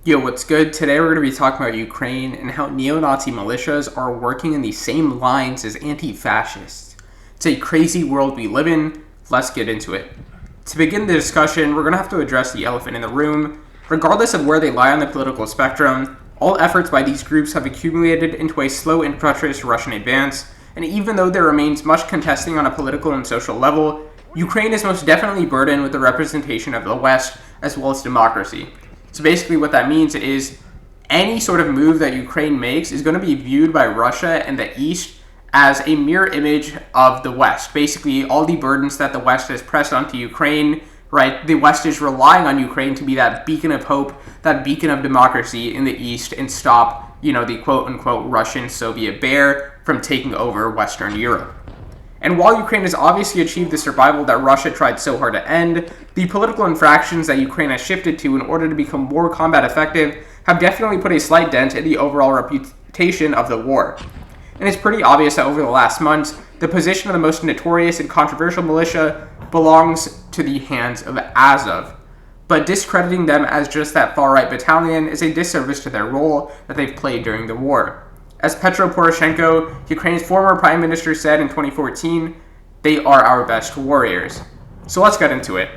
Yo, what's good? Today we're going to be talking about Ukraine and how neo-Nazi militias are working in the same lines as anti-fascists. It's a crazy world we live in. Let's get into it. To begin the discussion, we're going to have to address the elephant in the room. Regardless of where they lie on the political spectrum, all efforts by these groups have accumulated into a slow and treacherous Russian advance, and even though there remains much contesting on a political and social level, Ukraine is most definitely burdened with the representation of the West as well as democracy. So basically what that means is any sort of move that Ukraine makes is going to be viewed by Russia and the East as a mirror image of the West. Basically, all the burdens that the West has pressed onto Ukraine, right? The West is relying on Ukraine to be that beacon of hope, that beacon of democracy in the East and stop, the quote-unquote Russian Soviet bear from taking over Western Europe. And while Ukraine has obviously achieved the survival that Russia tried so hard to end, the political infractions that Ukraine has shifted to in order to become more combat effective have definitely put a slight dent in the overall reputation of the war. And it's pretty obvious that over the last months, the position of the most notorious and controversial militia belongs to the hands of Azov. But discrediting them as just that far-right battalion is a disservice to their role that they've played during the war. As Petro Poroshenko, Ukraine's former prime minister, said in 2014, they are our best warriors. So let's get into it.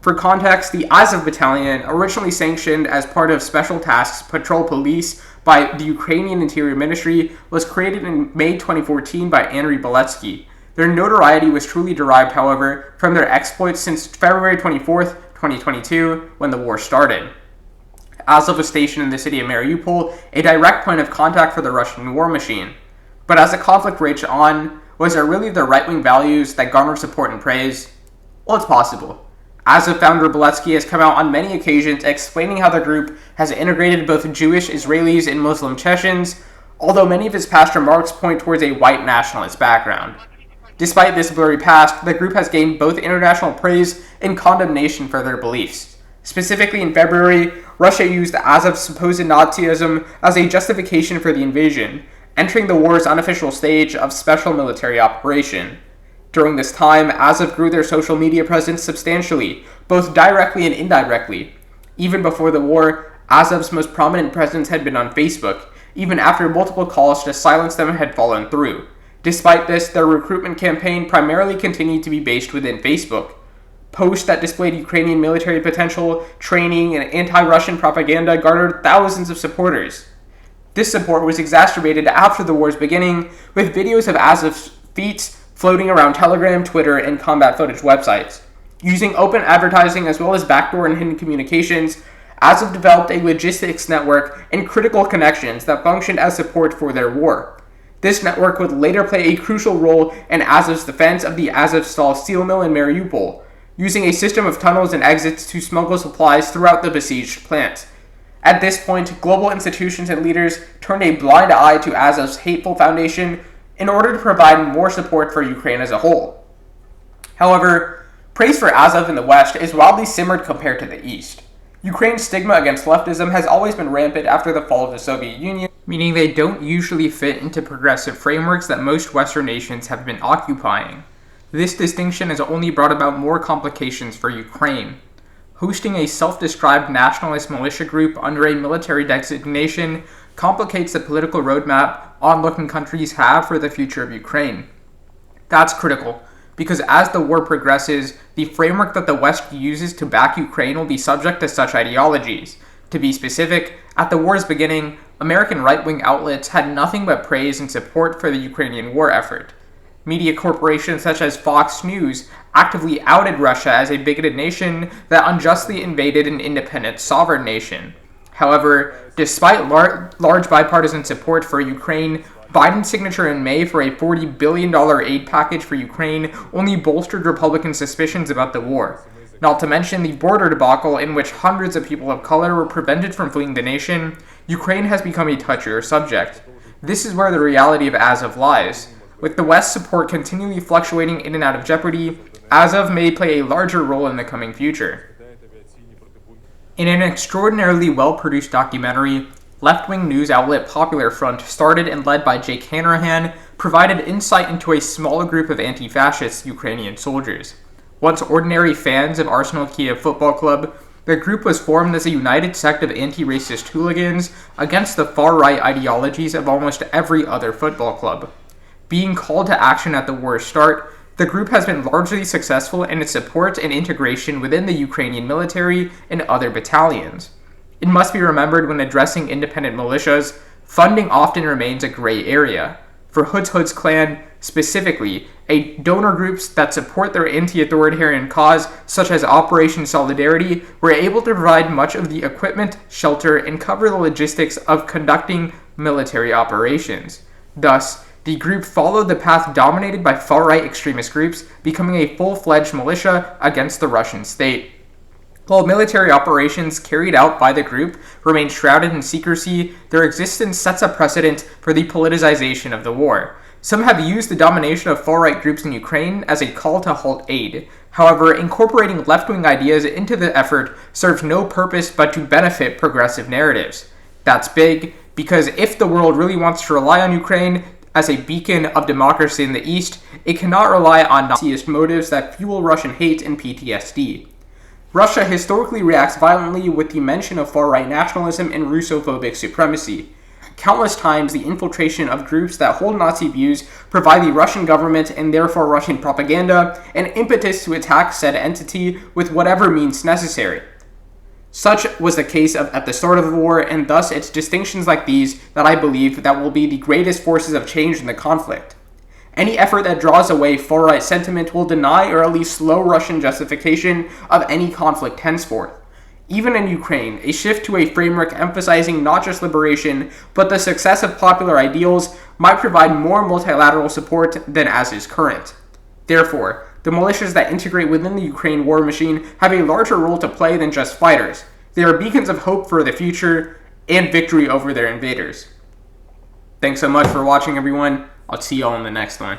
For context, the Azov Battalion, originally sanctioned as part of Special Tasks Patrol Police by the Ukrainian Interior Ministry, was created in May 2014 by Andriy Beletsky. Their notoriety was truly derived, however, from their exploits since February 24th, 2022, when the war started. Azov was stationed in the city of Mariupol, a direct point of contact for the Russian war machine. But as the conflict raged on, was there really the right-wing values that garnered support and praise? Well, it's possible. Azov founder Beletsky has come out on many occasions explaining how the group has integrated both Jewish Israelis and Muslim Chechens, although many of his past remarks point towards a white nationalist background. Despite this blurry past, the group has gained both international praise and condemnation for their beliefs. Specifically in February, Russia used Azov's supposed Nazism as a justification for the invasion, entering the war's unofficial stage of special military operation. During this time, Azov grew their social media presence substantially, both directly and indirectly. Even before the war, Azov's most prominent presence had been on Facebook, even after multiple calls to silence them had fallen through. Despite this, their recruitment campaign primarily continued to be based within Facebook. Posts that displayed Ukrainian military potential, training, and anti-Russian propaganda garnered thousands of supporters. This support was exacerbated after the war's beginning, with videos of Azov's feats floating around Telegram, Twitter, and combat footage websites. Using open advertising as well as backdoor and hidden communications, Azov developed a logistics network and critical connections that functioned as support for their war. This network would later play a crucial role in Azov's defense of the Azovstal steel mill in Mariupol, using a system of tunnels and exits to smuggle supplies throughout the besieged plant. At this point, global institutions and leaders turned a blind eye to Azov's hateful foundation in order to provide more support for Ukraine as a whole. However, praise for Azov in the West is wildly simmered compared to the East. Ukraine's stigma against leftism has always been rampant after the fall of the Soviet Union, meaning they don't usually fit into progressive frameworks that most Western nations have been occupying. This distinction has only brought about more complications for Ukraine. Hosting a self-described nationalist militia group under a military designation complicates the political roadmap onlooking countries have for the future of Ukraine. That's critical, because as the war progresses, the framework that the West uses to back Ukraine will be subject to such ideologies. To be specific, at the war's beginning, American right-wing outlets had nothing but praise and support for the Ukrainian war effort. Media corporations such as Fox News actively outed Russia as a bigoted nation that unjustly invaded an independent sovereign nation. However, despite large bipartisan support for Ukraine, Biden's signature in May for a $40 billion aid package for Ukraine only bolstered Republican suspicions about the war. Not to mention the border debacle in which hundreds of people of color were prevented from fleeing the nation, Ukraine has become a touchier subject. This is where the reality of Azov lies. With the West's support continually fluctuating in and out of jeopardy, Azov may play a larger role in the coming future. In an extraordinarily well-produced documentary, left-wing news outlet Popular Front, started and led by Jake Hanrahan, provided insight into a small group of anti-fascist Ukrainian soldiers. Once ordinary fans of Arsenal Kiev Football Club, The group was formed as a united sect of anti-racist hooligans against the far-right ideologies of almost every other football club. Being called to action at the war's start, the group has been largely successful in its support and integration within the Ukrainian military and other battalions. It must be remembered when addressing independent militias, funding often remains a gray area. For Hud's clan, specifically, donor groups that support their anti-authoritarian cause, such as Operation Solidarity, were able to provide much of the equipment, shelter, and cover the logistics of conducting military operations. Thus, the group followed the path dominated by far-right extremist groups, becoming a full-fledged militia against the Russian state. While military operations carried out by the group remain shrouded in secrecy, their existence sets a precedent for the politicization of the war. Some have used the domination of far-right groups in Ukraine as a call to halt aid. However, incorporating left-wing ideas into the effort serves no purpose but to benefit progressive narratives. That's big, because if the world really wants to rely on Ukraine as a beacon of democracy in the East, it cannot rely on Naziist motives that fuel Russian hate and PTSD. Russia historically reacts violently with the mention of far-right nationalism and Russophobic supremacy. Countless times, the infiltration of groups that hold Nazi views provide the Russian government, and therefore Russian propaganda, an impetus to attack said entity with whatever means necessary. Such was the case at the start of the war, and thus it's distinctions like these that I believe that will be the greatest forces of change in the conflict. Any effort that draws away far-right sentiment will deny or at least slow Russian justification of any conflict henceforth. Even in Ukraine, a shift to a framework emphasizing not just liberation, but the success of popular ideals might provide more multilateral support than as is current. Therefore, the militias that integrate within the Ukraine war machine have a larger role to play than just fighters. They are beacons of hope for the future and victory over their invaders. Thanks so much for watching, everyone. I'll see you all in the next one.